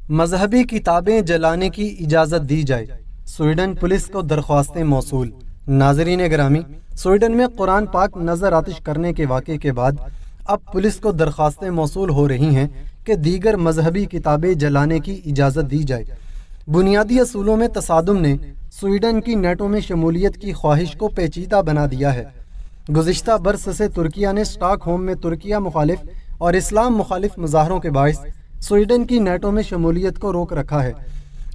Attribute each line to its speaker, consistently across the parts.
Speaker 1: مذہبی کتابیں جلانے کی اجازت دی جائے، سویڈن پولیس کو درخواستیں موصول۔ ناظرین گرامی، سویڈن میں قرآن پاک نظر آتش کرنے کے واقعے کے بعد اب پولیس کو درخواستیں موصول ہو رہی ہیں کہ دیگر مذہبی کتابیں جلانے کی اجازت دی جائے۔ بنیادی اصولوں میں تصادم نے سویڈن کی نیٹو میں شمولیت کی خواہش کو پیچیدہ بنا دیا ہے۔ گزشتہ برس سے ترکیہ نے اسٹاک ہوم میں ترکیہ مخالف اور اسلام مخالف مظاہروں کے باعث سویڈن کی نیٹو میں شمولیت کو روک رکھا ہے۔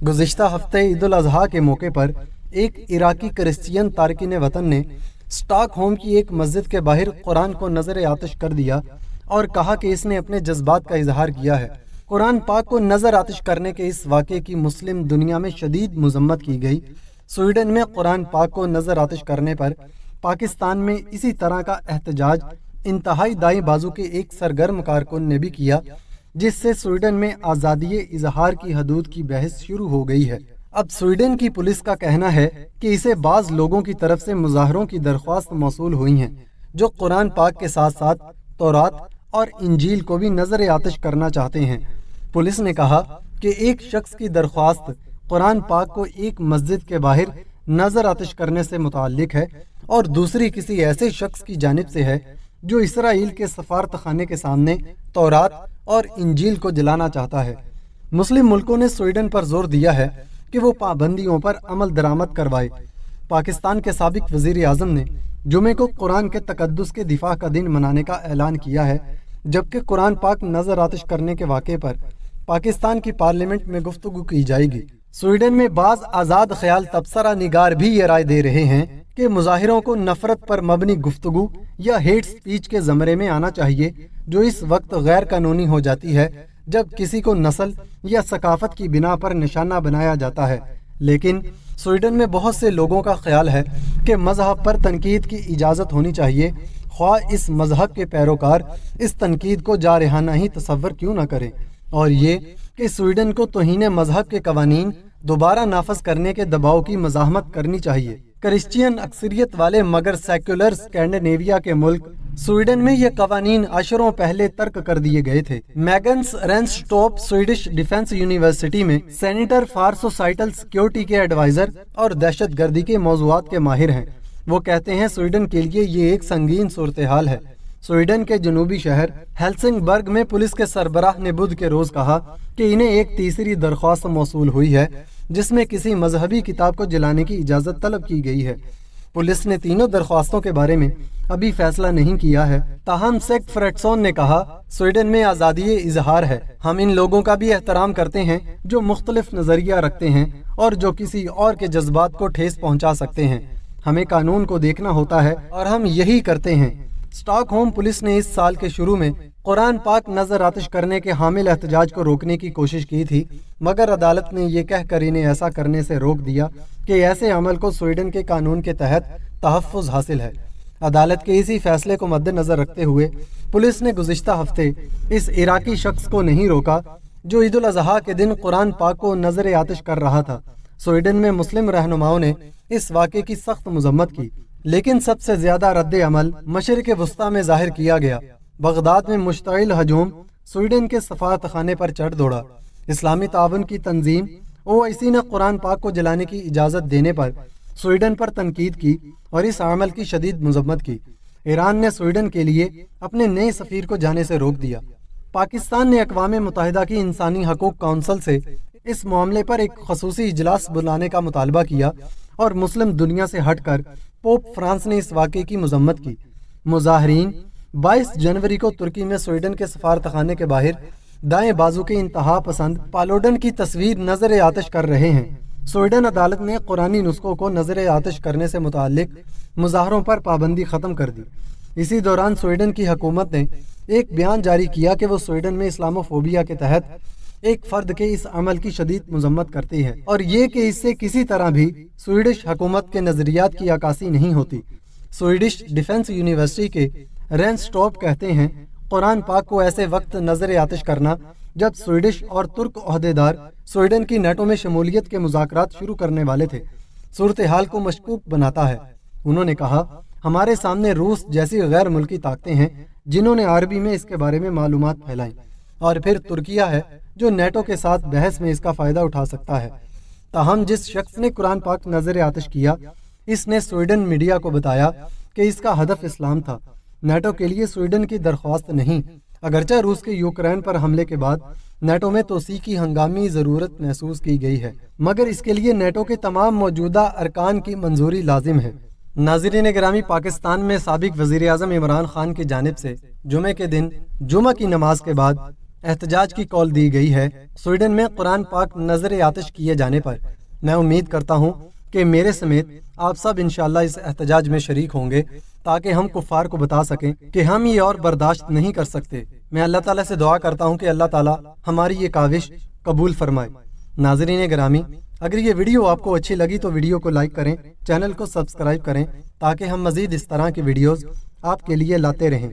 Speaker 1: گزشتہ ہفتے عید الاضحیٰ کے موقع پر ایک عراقی کرسچین تارکین وطن نے اسٹاک ہوم کی ایک مسجد کے باہر قرآن کو نظر آتش کر دیا اور کہا کہ اس نے اپنے جذبات کا اظہار کیا ہے۔ قرآن پاک کو نظر آتش کرنے کے اس واقعے کی مسلم دنیا میں شدید مذمت کی گئی۔ سویڈن میں قرآن پاک کو نظر آتش کرنے پر پاکستان میں اسی طرح کا احتجاج انتہائی دائیں بازو کے ایک سرگرم کارکن نے بھی کیا، جس سے سویڈن میں آزادی اظہار کی حدود کی بحث شروع ہو گئی ہے۔ اب سویڈن کی پولیس کا کہنا ہے کہ اسے بعض لوگوں کی طرف سے مظاہروں کی درخواست موصول ہوئی ہیں جو قرآن پاک کے ساتھ ساتھ تورات اور انجیل کو بھی نظر آتش کرنا چاہتے ہیں۔ پولیس نے کہا کہ ایک شخص کی درخواست قرآن پاک کو ایک مسجد کے باہر نظر آتش کرنے سے متعلق ہے اور دوسری کسی ایسے شخص کی جانب سے ہے جو اسرائیل کے سفارت خانے کے سامنے تورات اور انجیل کو جلانا چاہتا ہے۔ مسلم ملکوں نے سویڈن پر زور دیا ہے کہ وہ پابندیوں پر عمل درآمد کروائے۔ پاکستان کے سابق وزیر اعظم نے جمعے کو قرآن کے تقدس کے دفاع کا دن منانے کا اعلان کیا ہے، جبکہ قرآن پاک نظر آتش کرنے کے واقعے پر پاکستان کی پارلیمنٹ میں گفتگو کی جائے گی۔ سویڈن میں بعض آزاد خیال تبصرہ نگار بھی یہ رائے دے رہے ہیں کہ مظاہروں کو نفرت پر مبنی گفتگو یا ہیٹ سپیچ کے زمرے میں آنا چاہیے، جو اس وقت غیر قانونی ہو جاتی ہے جب کسی کو نسل یا ثقافت کی بنا پر نشانہ بنایا جاتا ہے۔ لیکن سویڈن میں بہت سے لوگوں کا خیال ہے کہ مذہب پر تنقید کی اجازت ہونی چاہیے، خواہ اس مذہب کے پیروکار اس تنقید کو جارحانہ ہی تصور کیوں نہ کریں، اور یہ کہ سویڈن کو توہین مذہب کے قوانین دوبارہ نافذ کرنے کے دباؤ کی مزاحمت کرنی چاہیے۔ کرسچین اکثریت والے مگر سیکولر اسکینڈینیویا کے ملک سویڈن میں یہ قوانین عشروں پہلے ترک کر دیے گئے تھے۔ میگنس رینسٹوپ سویڈش ڈیفنس یونیورسٹی میں سینیٹر فار سوسائٹل سیکیورٹی کے ایڈوائزر اور دہشت گردی کے موضوعات کے ماہر ہیں۔ وہ کہتے ہیں سویڈن کے لیے یہ ایک سنگین صورتحال ہے۔ سویڈن کے جنوبی شہر ہیلسنگ برگ میں پولیس کے سربراہ نے بدھ کے روز کہا کہ انہیں ایک تیسری درخواست موصول ہوئی ہے جس میں کسی مذہبی کتاب کو جلانے کی اجازت طلب کی گئی ہے۔ پولیس نے تینوں درخواستوں کے بارے میں ابھی فیصلہ نہیں کیا ہے، تاہم سیک فریٹسون نے کہا سویڈن میں آزادی اظہار ہے، ہم ان لوگوں کا بھی احترام کرتے ہیں جو مختلف نظریہ رکھتے ہیں اور جو کسی اور کے جذبات کو ٹھیس پہنچا سکتے ہیں۔ ہمیں قانون کو دیکھنا ہوتا ہے اور ہم یہی کرتے ہیں۔ اسٹاک ہوم پولیس نے اس سال کے شروع میں قرآن پاک نظر آتش کرنے کے حامل احتجاج کو روکنے کی کوشش کی تھی، مگر عدالت نے یہ کہہ کر انہیں ایسا کرنے سے روک دیا کہ ایسے عمل کو سویڈن کے قانون کے تحت تحفظ حاصل ہے۔ عدالت کے اسی فیصلے کو مد نظر رکھتے ہوئے پولیس نے گزشتہ ہفتے اس عراقی شخص کو نہیں روکا جو عید الاضحیٰ کے دن قرآن پاک کو نظر آتش کر رہا تھا۔ سویڈن میں مسلم رہنماؤں نے اس واقعے کی سخت مذمت کی، لیکن سب سے زیادہ رد عمل مشرق وسطیٰ میں ظاہر کیا گیا۔ بغداد میں مشتعل ہجوم سویڈن کے سفارت خانے پر چڑھ دوڑا۔ اسلامی تعاون کی تنظیم OIC نے قرآن پاک کو جلانے کی اجازت دینے پر سویڈن پر تنقید کی اور اس عمل کی شدید مذمت کی۔ ایران نے سویڈن کے لیے اپنے نئے سفیر کو جانے سے روک دیا۔ پاکستان نے اقوام متحدہ کی انسانی حقوق کونسل سے اس معاملے پر ایک خصوصی اجلاس بلانے کا مطالبہ کیا اور مسلم دنیا سے ہٹ کر پوپ فرانس نے اس واقعے کی مذمت کی۔ مظاہرین 22 جنوری کو ترکی میں سویڈن کے سفارت خانے کے باہر دائیں بازو کے انتہا پسند پالوڈن کی تصویر نظر آتش کر رہے ہیں۔ سویڈن عدالت نے قرآنی نسخوں کو نظر آتش کرنے سے متعلق مظاہروں پر پابندی ختم کر دی۔ اسی دوران سویڈن کی حکومت نے ایک بیان جاری کیا کہ وہ سویڈن میں اسلاموفوبیا کے تحت ایک فرد کے اس عمل کی شدید مذمت کرتی ہے اور یہ کہ اس سے کسی طرح بھی سویڈش حکومت کے نظریات کی عکاسی نہیں ہوتی۔ سویڈش ڈیفنس یونیورسٹی کے رینسٹوپ کہتے ہیں قرآن پاک کو ایسے وقت نظر آتش کرنا جب سویڈش اور ترک عہدیدار سویڈن کی نیٹو میں شمولیت کے مذاکرات شروع کرنے والے تھے، صورتحال کو مشکوک بناتا ہے۔ انہوں نے کہا ہمارے سامنے روس جیسی غیر ملکی طاقتیں ہیں جنہوں نے عربی میں اس کے بارے میں معلومات پھیلائیں، اور پھر ترکیہ ہے جو نیٹو کے ساتھ بحث میں اس کا فائدہ اٹھا سکتا ہے۔ تاہم جس شخص نے قرآن پاک نظر آتش کیا، اس نے سویڈن میڈیا کو بتایا کہ اس کا ہدف اسلام تھا، نیٹو کے لیے سویڈن کی درخواست نہیں۔ اگرچہ روس کے یوکرین پر حملے کے بعد نیٹو میں توسیع کی ہنگامی ضرورت محسوس کی گئی ہے، مگر اس کے لیے نیٹو کے تمام موجودہ ارکان کی منظوری لازم ہے۔ ناظرین گرامی، پاکستان میں سابق وزیر اعظم عمران خان کی جانب سے جمعے کے دن جمعہ کی نماز کے بعد احتجاج کی کال دی گئی ہے۔ سویڈن میں قرآن پاک نظر آتش کیے جانے پر میں امید کرتا ہوں کہ میرے سمیت آپ سب انشاءاللہ اس احتجاج میں شریک ہوں گے، تاکہ ہم کفار کو بتا سکیں کہ ہم یہ اور برداشت نہیں کر سکتے۔ میں اللہ تعالیٰ سے دعا کرتا ہوں کہ اللہ تعالیٰ ہماری یہ کاوش قبول فرمائے۔ ناظرین گرامی، اگر یہ ویڈیو آپ کو اچھی لگی تو ویڈیو کو لائک کریں، چینل کو سبسکرائب کریں، تاکہ ہم مزید اس طرح کی ویڈیوز آپ کے لیے لاتے رہیں۔